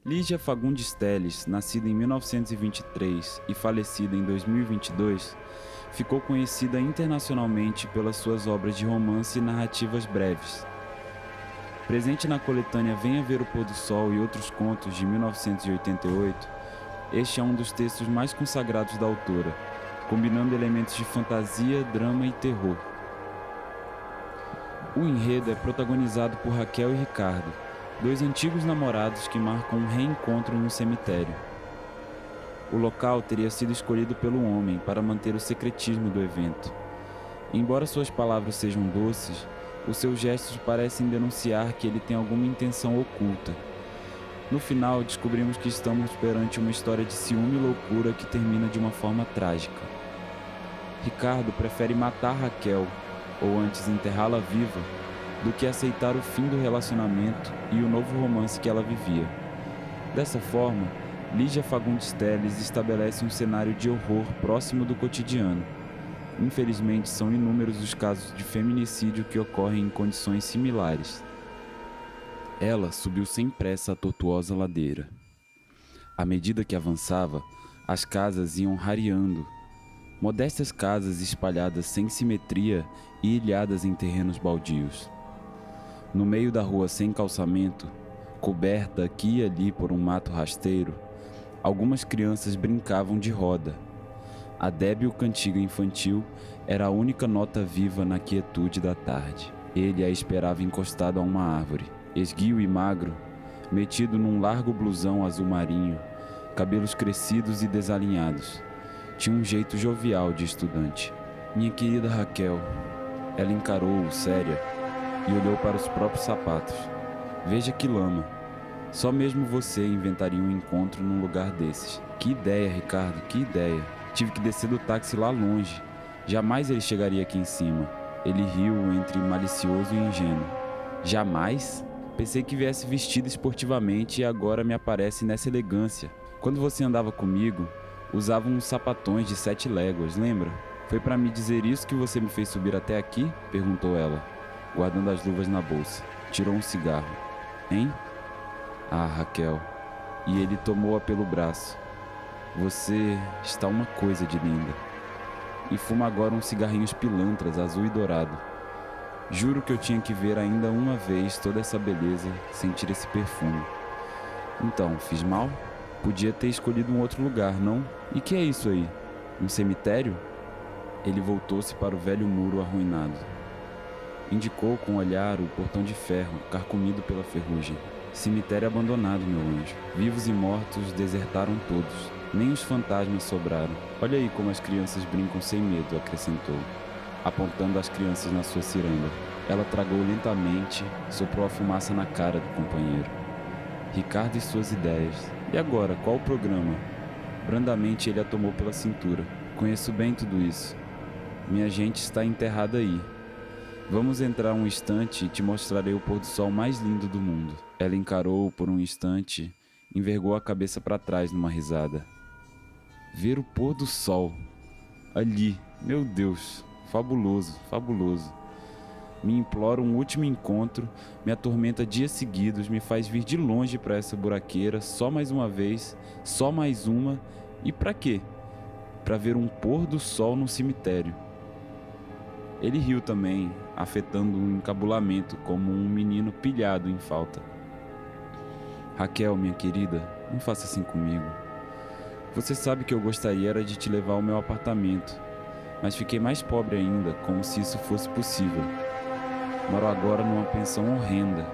Lígia Fagundes Telles, nascida em 1923 e falecida em 2022, ficou conhecida internacionalmente pelas suas obras de romance e narrativas breves. Presente na coletânea Venha Ver o Pôr do Sol e Outros Contos de 1988, este é um dos textos mais consagrados da autora, combinando elementos de fantasia, drama e terror. O enredo é protagonizado por Raquel e Ricardo, dois antigos namorados que marcam um reencontro no cemitério. O local teria sido escolhido pelo homem para manter o secretismo do evento. Embora suas palavras sejam doces, os seus gestos parecem denunciar que ele tem alguma intenção oculta. No final, descobrimos que estamos perante uma história de ciúme e loucura que termina de uma forma trágica. Ricardo prefere matar Raquel, ou antes enterrá-la viva, do que aceitar o fim do relacionamento e o novo romance que ela vivia. Dessa forma, Lígia Fagundes Telles estabelece um cenário de horror próximo do cotidiano. Infelizmente, são inúmeros os casos de feminicídio que ocorrem em condições similares. Ela subiu sem pressa a tortuosa ladeira. À medida que avançava, as casas iam rareando. Modestas casas espalhadas sem simetria e ilhadas em terrenos baldios. No meio da rua sem calçamento, coberta aqui e ali por um mato rasteiro, algumas crianças brincavam de roda. A débil cantiga infantil era a única nota viva na quietude da tarde. Ele a esperava encostado a uma árvore, esguio e magro, metido num largo blusão azul marinho, cabelos crescidos e desalinhados. Tinha um jeito jovial de estudante. Minha querida Raquel. Ela encarou-o séria e olhou para os próprios sapatos. Veja que lama. Só mesmo você inventaria um encontro num lugar desses. Que ideia, Ricardo, que ideia. Tive que descer do táxi lá longe. Jamais ele chegaria aqui em cima. Ele riu entre malicioso e ingênuo. Jamais? Pensei que viesse vestido esportivamente e agora me aparece nessa elegância. Quando você andava comigo, usava uns sapatões de 7 léguas, lembra? Foi para me dizer isso que você me fez subir até aqui? Perguntou ela, guardando as luvas na bolsa. Tirou um cigarro. Hein? Ah, Raquel. E ele tomou-a pelo braço. Você está uma coisa de linda. E fuma agora uns cigarrinhos pilantras, azul e dourado. Juro que eu tinha que ver ainda uma vez toda essa beleza, sentir esse perfume. Então, fiz mal? Podia ter escolhido um outro lugar, não? E que é isso aí? Um cemitério? Ele voltou-se para o velho muro arruinado. Indicou com o olhar o portão de ferro, carcomido pela ferrugem. Cemitério abandonado, meu anjo. Vivos e mortos desertaram todos. Nem os fantasmas sobraram. Olha aí como as crianças brincam sem medo, acrescentou, apontando as crianças na sua ciranda. Ela tragou lentamente, soprou a fumaça na cara do companheiro. Ricardo e suas ideias. E agora, qual o programa? Brandamente ele a tomou pela cintura. Conheço bem tudo isso. Minha gente está enterrada aí. Vamos entrar um instante e te mostrarei o pôr do sol mais lindo do mundo. Ela encarou-o por um instante, envergou a cabeça para trás numa risada. Ver o pôr do sol. Ali, meu Deus, fabuloso, fabuloso. Me implora um último encontro, me atormenta dias seguidos, me faz vir de longe para essa buraqueira, só mais uma vez, só mais uma, e para quê? Para ver um pôr do sol no cemitério. Ele riu também, afetando um encabulamento como um menino pilhado em falta. Raquel, minha querida, não faça assim comigo. Você sabe que eu gostaria era de te levar ao meu apartamento, mas fiquei mais pobre ainda, como se isso fosse possível. Moro agora numa pensão horrenda.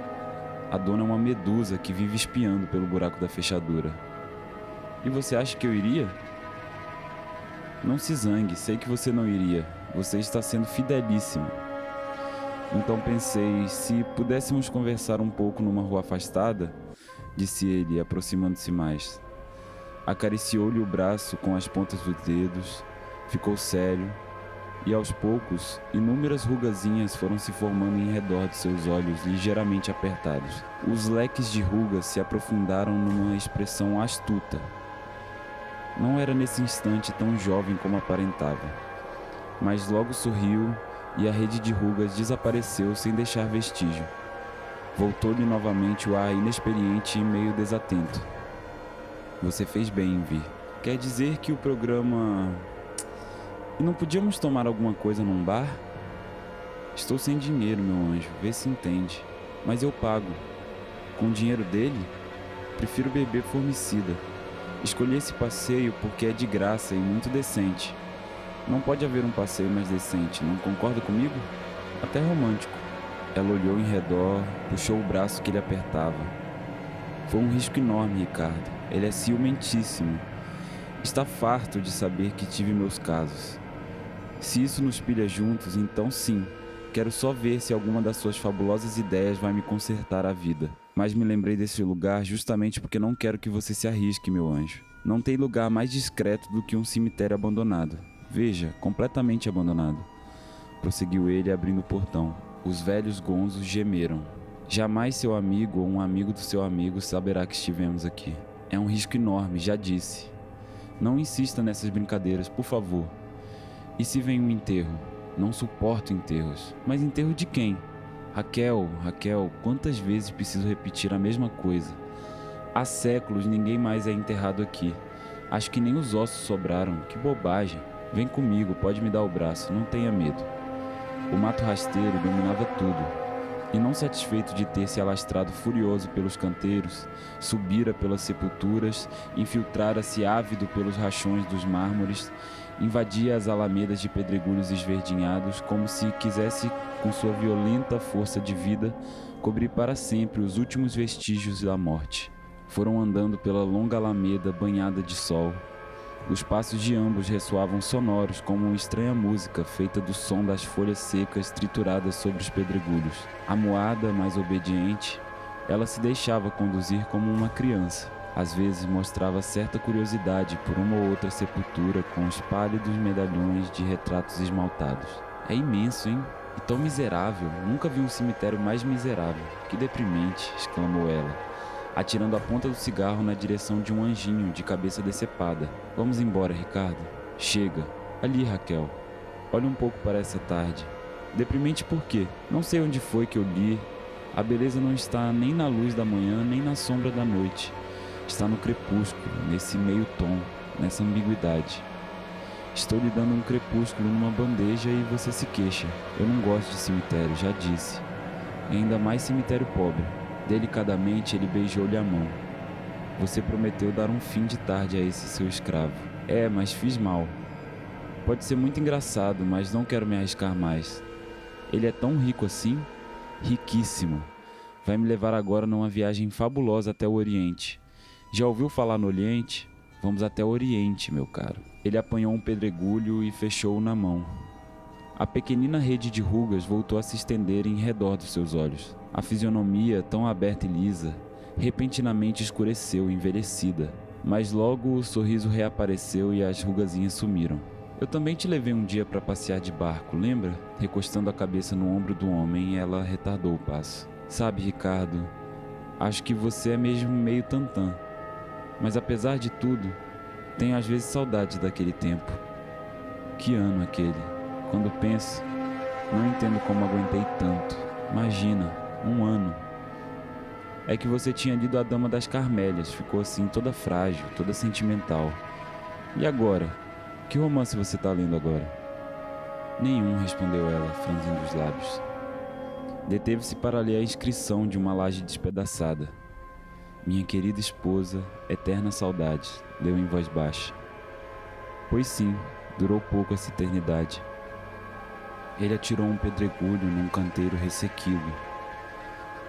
A dona é uma medusa que vive espiando pelo buraco da fechadura. E você acha que eu iria? Não se zangue, sei que você não iria. Você está sendo fidelíssimo. Então pensei, se pudéssemos conversar um pouco numa rua afastada, disse ele, aproximando-se mais. Acariciou-lhe o braço com as pontas dos dedos, ficou sério, e aos poucos, inúmeras rugazinhas foram se formando em redor de seus olhos ligeiramente apertados. Os leques de rugas se aprofundaram numa expressão astuta. Não era nesse instante tão jovem como aparentava, mas logo sorriu e a rede de rugas desapareceu sem deixar vestígio. Voltou-lhe novamente o ar inexperiente e meio desatento. Você fez bem em vir. Quer dizer que o programa... E não podíamos tomar alguma coisa num bar? Estou sem dinheiro, meu anjo, vê se entende. Mas eu pago. Com o dinheiro dele, prefiro beber formicida. Escolhi esse passeio porque é de graça e muito decente. Não pode haver um passeio mais decente, não concorda comigo? Até romântico. Ela olhou em redor, puxou o braço que ele apertava. Foi um risco enorme, Ricardo. Ele é ciumentíssimo. Está farto de saber que tive meus casos. Se isso nos pilha juntos, então sim. Quero só ver se alguma das suas fabulosas ideias vai me consertar a vida. Mas me lembrei desse lugar justamente porque não quero que você se arrisque, meu anjo. Não tem lugar mais discreto do que um cemitério abandonado. Veja, completamente abandonado. Prosseguiu ele abrindo o portão. Os velhos gonzos gemeram. Jamais seu amigo ou um amigo do seu amigo saberá que estivemos aqui. É um risco enorme, já disse. Não insista nessas brincadeiras, por favor. E se vem um enterro? Não suporto enterros. Mas enterro de quem? Raquel, quantas vezes preciso repetir a mesma coisa? Há séculos ninguém mais é enterrado aqui. Acho que nem os ossos sobraram. Que bobagem. Vem comigo, pode me dar o braço, não tenha medo. O mato rasteiro dominava tudo. E não satisfeito de ter se alastrado furioso pelos canteiros, subira pelas sepulturas, infiltrara-se ávido pelos rachões dos mármores, invadia as alamedas de pedregulhos esverdinhados como se quisesse, com sua violenta força de vida, cobrir para sempre os últimos vestígios da morte. Foram andando pela longa alameda banhada de sol. Os passos de ambos ressoavam sonoros como uma estranha música feita do som das folhas secas trituradas sobre os pedregulhos. Amuada, mas obediente, ela se deixava conduzir como uma criança. Às vezes mostrava certa curiosidade por uma ou outra sepultura com os pálidos medalhões de retratos esmaltados. É imenso, hein? E tão miserável. Nunca vi um cemitério mais miserável. Que deprimente, exclamou ela, atirando a ponta do cigarro na direção de um anjinho de cabeça decepada. Vamos embora, Ricardo. Chega. Ali, Raquel. Olha um pouco para essa tarde. Deprimente por quê? Não sei onde foi que eu li. A beleza não está nem na luz da manhã, nem na sombra da noite. Está no crepúsculo, nesse meio tom, nessa ambiguidade. Estou lhe dando um crepúsculo numa bandeja e você se queixa. Eu não gosto de cemitério, já disse. E ainda mais cemitério pobre. Delicadamente ele beijou-lhe a mão. Você prometeu dar um fim de tarde a esse seu escravo. É, mas fiz mal. Pode ser muito engraçado, mas não quero me arriscar mais. Ele é tão rico assim? Riquíssimo. Vai me levar agora numa viagem fabulosa até o Oriente. Já ouviu falar no Oriente? Vamos até o Oriente, meu caro. Ele apanhou um pedregulho e fechou-o na mão. A pequenina rede de rugas voltou a se estender em redor dos seus olhos. A fisionomia, tão aberta e lisa, repentinamente escureceu, envelhecida. Mas logo o sorriso reapareceu e as rugazinhas sumiram. Eu também te levei um dia para passear de barco, lembra? Recostando a cabeça no ombro do homem, ela retardou o passo. Sabe, Ricardo, acho que você é mesmo meio tantã. Mas apesar de tudo, tenho às vezes saudades daquele tempo. Que ano aquele? Quando penso, não entendo como aguentei tanto. Imagina, 1 ano. É que você tinha lido A Dama das Carmélias, ficou assim toda frágil, toda sentimental. E agora? Que romance você está lendo agora? Nenhum, respondeu ela, franzindo os lábios. Deteve-se para ler a inscrição de uma laje despedaçada. Minha querida esposa, eterna saudade, leu em voz baixa. Pois sim, durou pouco essa eternidade. Ele atirou um pedregulho num canteiro ressequido.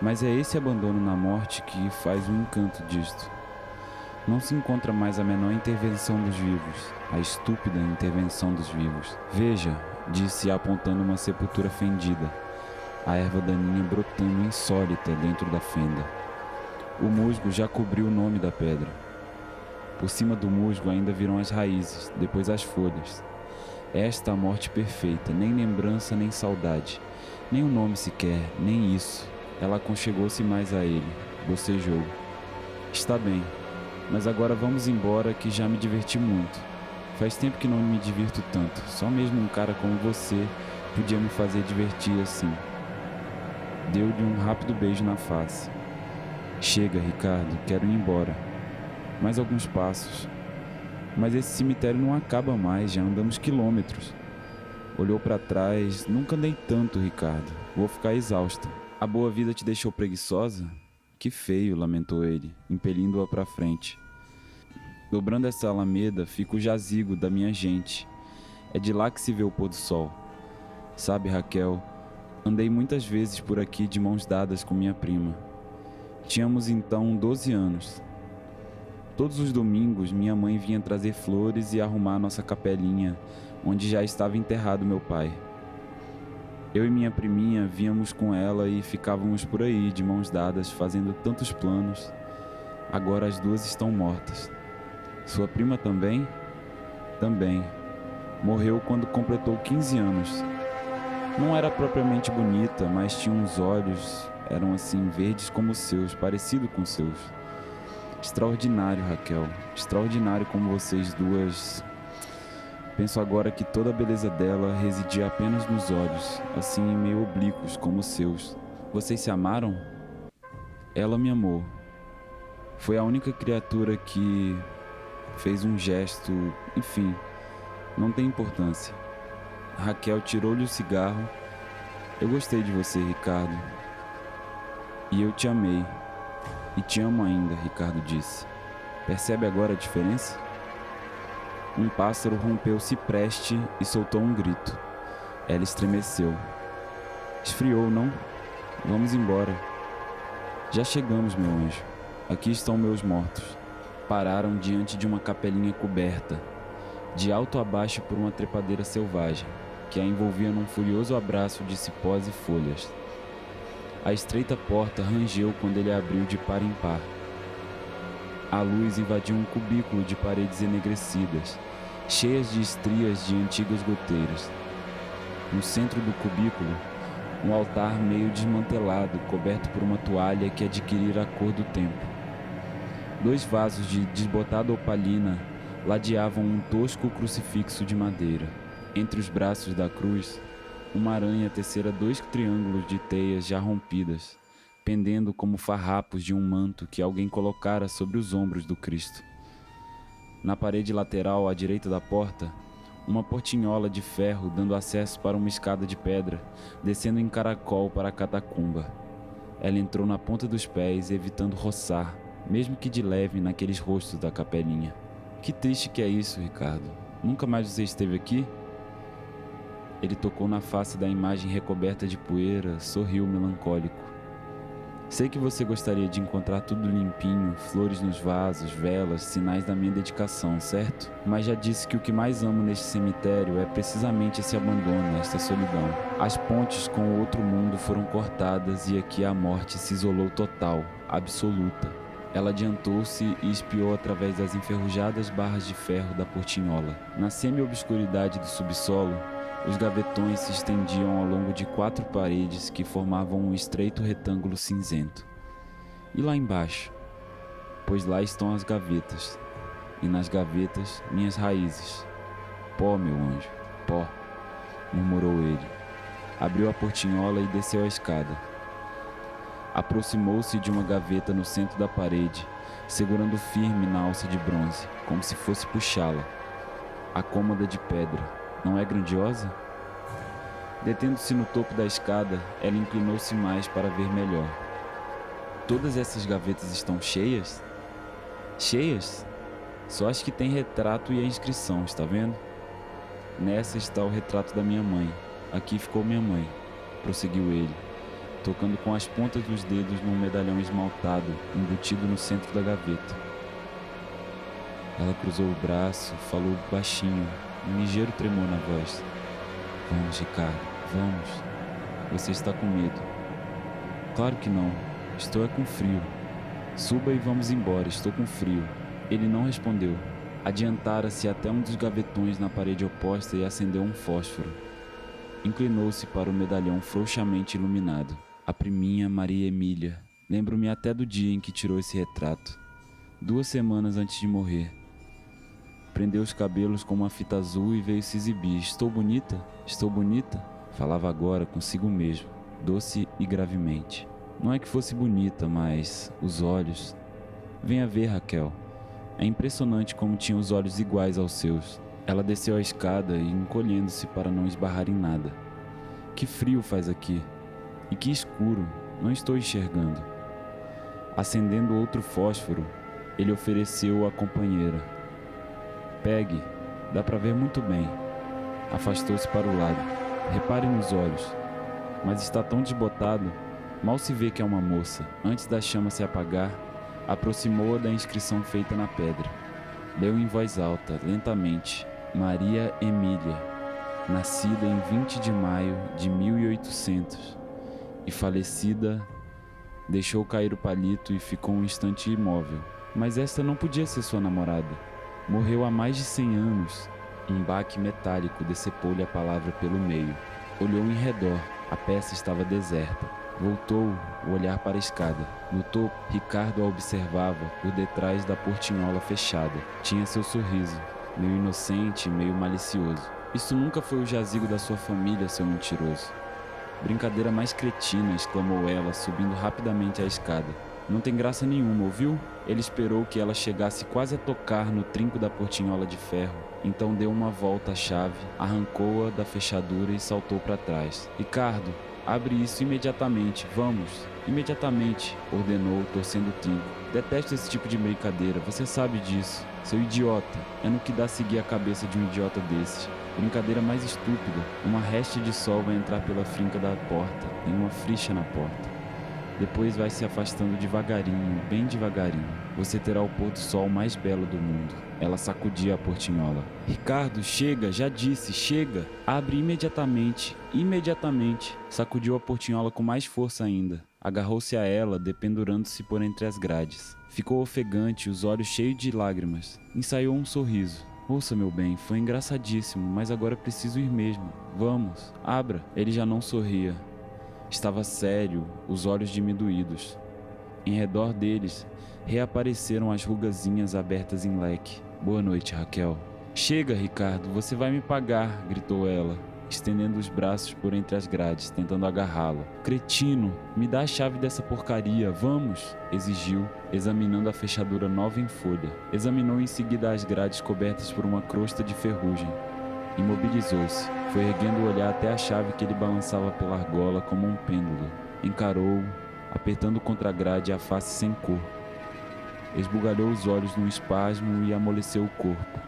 Mas é esse abandono na morte que faz o encanto disto. Não se encontra mais a menor intervenção dos vivos, a estúpida intervenção dos vivos. Veja, disse apontando uma sepultura fendida, a erva daninha brotando insólita dentro da fenda. O musgo já cobriu o nome da pedra. Por cima do musgo ainda viram as raízes, depois as folhas. Esta a morte perfeita, nem lembrança nem saudade, nem o nome sequer, nem isso. Ela aconchegou-se mais a ele, bocejou. Está bem, mas agora vamos embora que já me diverti muito. Faz tempo que não me divirto tanto, só mesmo um cara como você podia me fazer divertir assim. Deu-lhe um rápido beijo na face. Chega, Ricardo, quero ir embora. Mais alguns passos. Mas esse cemitério não acaba mais, já andamos quilômetros. Olhou para trás. Nunca andei tanto, Ricardo. Vou ficar exausta. A boa vida te deixou preguiçosa? Que feio, lamentou ele, impelindo-a para frente. Dobrando essa alameda, fica o jazigo da minha gente. É de lá que se vê o pôr do sol. Sabe, Raquel, andei muitas vezes por aqui de mãos dadas com minha prima. Tínhamos então 12 anos. Todos os domingos, minha mãe vinha trazer flores e arrumar nossa capelinha, onde já estava enterrado meu pai. Eu e minha priminha víamos com ela e ficávamos por aí, de mãos dadas, fazendo tantos planos. Agora as duas estão mortas. Sua prima também? Também. Morreu quando completou 15 anos. Não era propriamente bonita, mas tinha uns olhos, eram assim, verdes como os seus, parecido com os seus. Extraordinário, Raquel. Extraordinário como vocês duas. Penso agora que toda a beleza dela residia apenas nos olhos, assim meio oblíquos como os seus. Vocês se amaram? Ela me amou. Foi a única criatura que fez um gesto, enfim, não tem importância. Raquel tirou-lhe o cigarro. Eu gostei de você, Ricardo. E eu te amei. E te amo ainda, Ricardo disse. Percebe agora a diferença? Um pássaro rompeu o cipreste e soltou um grito. Ela estremeceu. Esfriou, não? Vamos embora. Já chegamos, meu anjo. Aqui estão meus mortos. Pararam diante de uma capelinha coberta, de alto a baixo por uma trepadeira selvagem, que a envolvia num furioso abraço de cipós e folhas. A estreita porta rangeu quando ele abriu de par em par. A luz invadiu um cubículo de paredes enegrecidas, cheias de estrias de antigas goteiras. No centro do cubículo, um altar meio desmantelado, coberto por uma toalha que adquirira a cor do tempo. 2 vasos de desbotada opalina ladeavam um tosco crucifixo de madeira. Entre os braços da cruz, uma aranha tecera 2 triângulos de teias já rompidas, pendendo como farrapos de um manto que alguém colocara sobre os ombros do Cristo. Na parede lateral à direita da porta, uma portinhola de ferro dando acesso para uma escada de pedra, descendo em caracol para a catacumba. Ela entrou na ponta dos pés, evitando roçar, mesmo que de leve, naqueles rostos da capelinha. Que triste que é isso, Ricardo. Nunca mais você esteve aqui? Ele tocou na face da imagem recoberta de poeira, sorriu melancólico. Sei que você gostaria de encontrar tudo limpinho, flores nos vasos, velas, sinais da minha dedicação, certo? Mas já disse que o que mais amo neste cemitério é precisamente esse abandono, esta solidão. As pontes com o outro mundo foram cortadas e aqui a morte se isolou total, absoluta. Ela adiantou-se e espiou através das enferrujadas barras de ferro da portinhola. Na semi-obscuridade do subsolo, os gavetões se estendiam ao longo de 4 paredes que formavam um estreito retângulo cinzento. E lá embaixo? Pois lá estão as gavetas, e nas gavetas minhas raízes. Pó, meu anjo, pó, murmurou ele. Abriu a portinhola e desceu a escada. Aproximou-se de uma gaveta no centro da parede, segurando firme na alça de bronze, como se fosse puxá-la. A cômoda de pedra. Não é grandiosa? Detendo-se no topo da escada, ela inclinou-se mais para ver melhor. Todas essas gavetas estão cheias? Cheias? Só as que têm retrato e a inscrição, está vendo? Nessa está o retrato da minha mãe. Aqui ficou minha mãe, prosseguiu ele, tocando com as pontas dos dedos num medalhão esmaltado, embutido no centro da gaveta. Ela cruzou o braço, falou baixinho, um ligeiro tremor na voz. Vamos, Ricardo, vamos. Você está com medo. Claro que não. Estou com frio. Suba e vamos embora, estou com frio. Ele não respondeu. Adiantara-se até um dos gavetões na parede oposta e acendeu um fósforo. Inclinou-se para o medalhão frouxamente iluminado. A priminha Maria Emília. Lembro-me até do dia em que tirou esse retrato. 2 semanas antes de morrer. Prendeu os cabelos com uma fita azul e veio se exibir. Estou bonita? Estou bonita? Falava agora consigo mesmo, doce e gravemente. Não é que fosse bonita, mas os olhos... Venha ver, Raquel. É impressionante como tinha os olhos iguais aos seus. Ela desceu a escada e encolhendo-se para não esbarrar em nada. Que frio faz aqui. E que escuro, não estou enxergando. Acendendo outro fósforo, ele ofereceu à companheira. Pegue, dá para ver muito bem. Afastou-se para o lado. Repare nos olhos. Mas está tão desbotado, mal se vê que é uma moça. Antes da chama se apagar, aproximou-a da inscrição feita na pedra. Leu em voz alta, lentamente, Maria Emília, nascida em 20 de maio de 1800 e falecida. Deixou cair o palito e ficou um instante imóvel. Mas esta não podia ser sua namorada. Morreu há mais de 100 anos. Um baque metálico decepou-lhe a palavra pelo meio. Olhou em redor. A peça estava deserta. Voltou o olhar para a escada. No topo, Ricardo a observava por detrás da portinhola fechada. Tinha seu sorriso, meio inocente e meio malicioso. Isso nunca foi o jazigo da sua família, seu mentiroso. Brincadeira mais cretina, exclamou ela, subindo rapidamente a escada. Não tem graça nenhuma, ouviu? Ele esperou que ela chegasse quase a tocar no trinco da portinhola de ferro. Então deu uma volta à chave, arrancou-a da fechadura e saltou para trás. Ricardo, abre isso imediatamente, vamos! Imediatamente, ordenou, torcendo o trinco. Detesto esse tipo de brincadeira, você sabe disso. Seu idiota, é no que dá seguir a cabeça de um idiota desse. Brincadeira mais estúpida. Uma reste de sol vai entrar pela finca da porta. Tem uma frixa na porta. Depois vai se afastando devagarinho, bem devagarinho. Você terá o pôr do sol mais belo do mundo. Ela sacudia a portinhola. Ricardo, chega, já disse, chega. Abre imediatamente, imediatamente. Sacudiu a portinhola com mais força ainda. Agarrou-se a ela, dependurando-se por entre as grades. Ficou ofegante, os olhos cheios de lágrimas. Ensaiou um sorriso. Ouça, meu bem, foi engraçadíssimo, mas agora preciso ir mesmo. Vamos, abra. Ele já não sorria. Estava sério, os olhos diminuídos. Em redor deles, reapareceram as rugazinhas abertas em leque. Boa noite, Raquel. Chega, Ricardo, você vai me pagar, gritou ela, estendendo os braços por entre as grades, tentando agarrá-lo. Cretino, me dá a chave dessa porcaria, vamos, exigiu, examinando a fechadura nova em folha. Examinou em seguida as grades cobertas por uma crosta de ferrugem. Imobilizou-se, foi erguendo o olhar até a chave que ele balançava pela argola como um pêndulo. Encarou-o, apertando contra a grade a face sem cor. Esbugalhou os olhos num espasmo e amoleceu o corpo.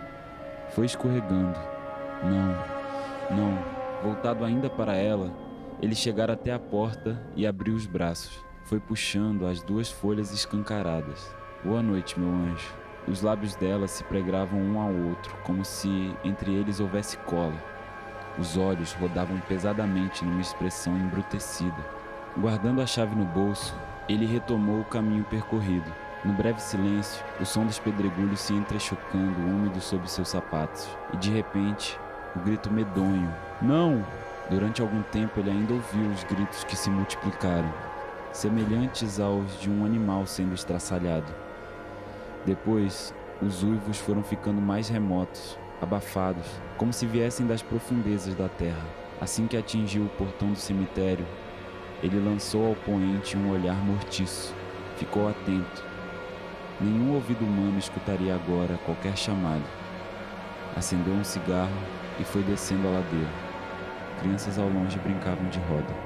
Foi escorregando. Não. Voltado ainda para ela, ele chegara até a porta e abriu os braços. Foi puxando as duas folhas escancaradas. Boa noite, meu anjo. Os lábios dela se pregavam um ao outro, como se entre eles houvesse cola. Os olhos rodavam pesadamente numa expressão embrutecida. Guardando a chave no bolso, ele retomou o caminho percorrido. No breve silêncio, o som dos pedregulhos se entrechocando, úmido sob seus sapatos. E de repente, o grito medonho. Não! Durante algum tempo ele ainda ouviu os gritos que se multiplicaram, semelhantes aos de um animal sendo estraçalhado. Depois, os uivos foram ficando mais remotos, abafados, como se viessem das profundezas da terra. Assim que atingiu o portão do cemitério, ele lançou ao poente um olhar mortiço. Ficou atento. Nenhum ouvido humano escutaria agora qualquer chamado. Acendeu um cigarro e foi descendo a ladeira. Crianças ao longe brincavam de roda.